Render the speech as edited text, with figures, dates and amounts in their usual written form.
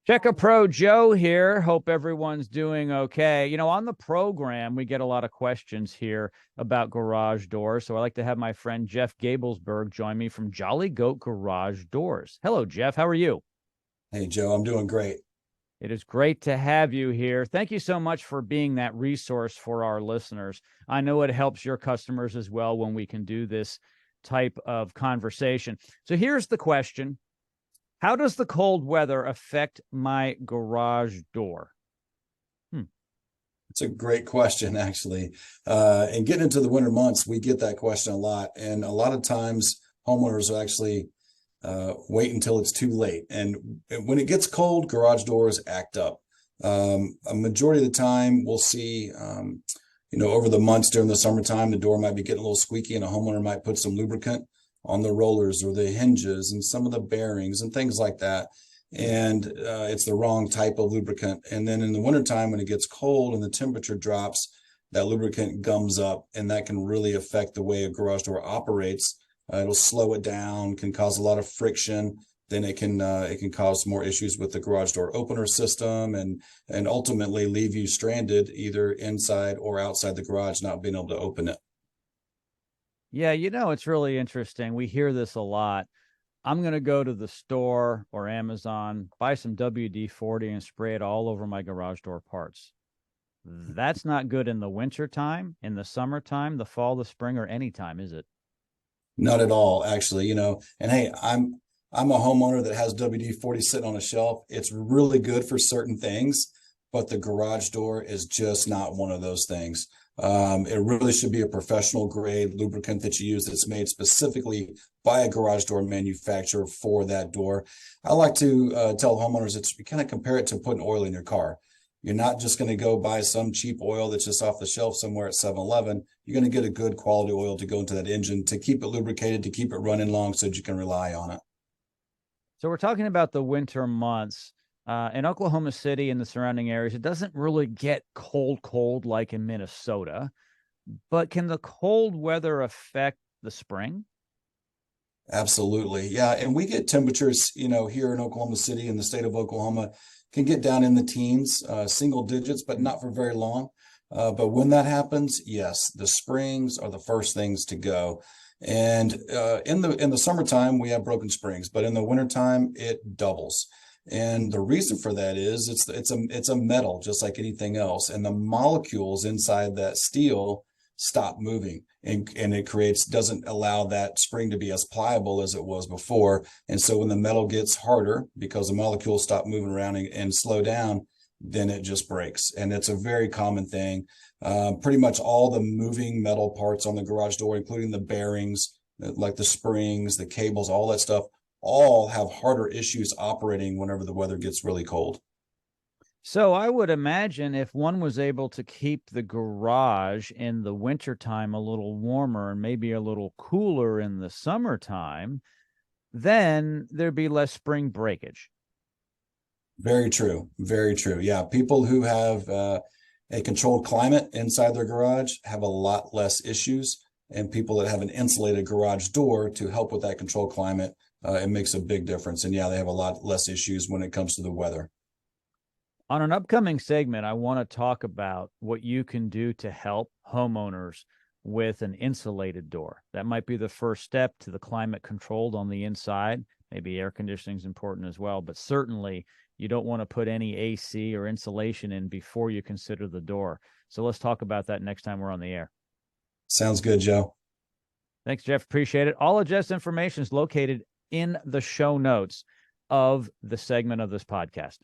Check a Pro Joe here. Hope everyone's doing okay. On the program, we get a lot of questions here about garage doors. So I like to have my friend Jeff Gabelsberg join me from Jolly Goat Garage Doors. Hello, Jeff. How are you? Hey, Joe, I'm doing great. It is great to have you here. Thank you so much for being that resource for our listeners. I know it helps your customers as well when we can do this type of conversation. So here's the question. How does the cold weather affect my garage door? It's a great question, actually. And getting into the winter months, we get that question a lot. And a lot of times, homeowners will actually wait until it's too late. And when it gets cold, garage doors act up. A majority of the time, we'll see, over the months during the summertime, the door might be getting a little squeaky, and a homeowner might put some lubricant on the rollers or the hinges and some of the bearings and things like that. And it's the wrong type of lubricant. And then in the wintertime, when it gets cold and the temperature drops, that lubricant gums up, and that can really affect the way a garage door operates. It'll slow it down, can cause a lot of friction. Then it can cause more issues with the garage door opener system, and ultimately leave you stranded either inside or outside the garage, not being able to open it. Yeah, it's really interesting. We hear this a lot. I'm going to go to the store or Amazon, buy some WD-40 and spray it all over my garage door parts. That's not good in the winter time, in the summertime, the fall, the spring, or any time, is it? Not at all, actually. And hey, I'm a homeowner that has WD-40 sitting on a shelf. It's really good for certain things, but the garage door is just not one of those things. It really should be a professional grade lubricant that you use that's made specifically by a garage door manufacturer for that door. I like to tell homeowners you kind of compare it to putting oil in your car. You're not just going to go buy some cheap oil that's just off the shelf somewhere at 7-Eleven. You're going to get a good quality oil to go into that engine to keep it lubricated, to keep it running long so that you can rely on it. So we're talking about the winter months. In Oklahoma City and the surrounding areas, it doesn't really get cold like in Minnesota. But can the cold weather affect the spring? Absolutely. Yeah. And we get temperatures, here in Oklahoma City in the state of Oklahoma can get down in the teens, single digits, but not for very long. But when that happens, yes, the springs are the first things to go. And in the summertime, we have broken springs, but in the wintertime, it doubles. And the reason for that is it's a metal just like anything else, and the molecules inside that steel stop moving, and it doesn't allow that spring to be as pliable as it was before. And so when the metal gets harder because the molecules stop moving around and slow down, then it just breaks. And it's a very common thing. Pretty much all the moving metal parts on the garage door, including the bearings, like the springs, the cables, all that stuff, all have harder issues operating whenever the weather gets really cold. So I would imagine if one was able to keep the garage in the wintertime a little warmer and maybe a little cooler in the summertime, then there'd be less spring breakage. Very true. Very true. Yeah. People who have a controlled climate inside their garage have a lot less issues. And people that have an insulated garage door to help with that controlled climate, it makes a big difference. And yeah, they have a lot less issues when it comes to the weather. On an upcoming segment, I want to talk about what you can do to help homeowners with an insulated door. That might be the first step to the climate controlled on the inside. Maybe air conditioning is important as well, but certainly you don't want to put any AC or insulation in before you consider the door. So let's talk about that next time we're on the air. Sounds good, Joe. Thanks, Jeff. Appreciate it. All of Jeff's information is located in the show notes of the segment of this podcast.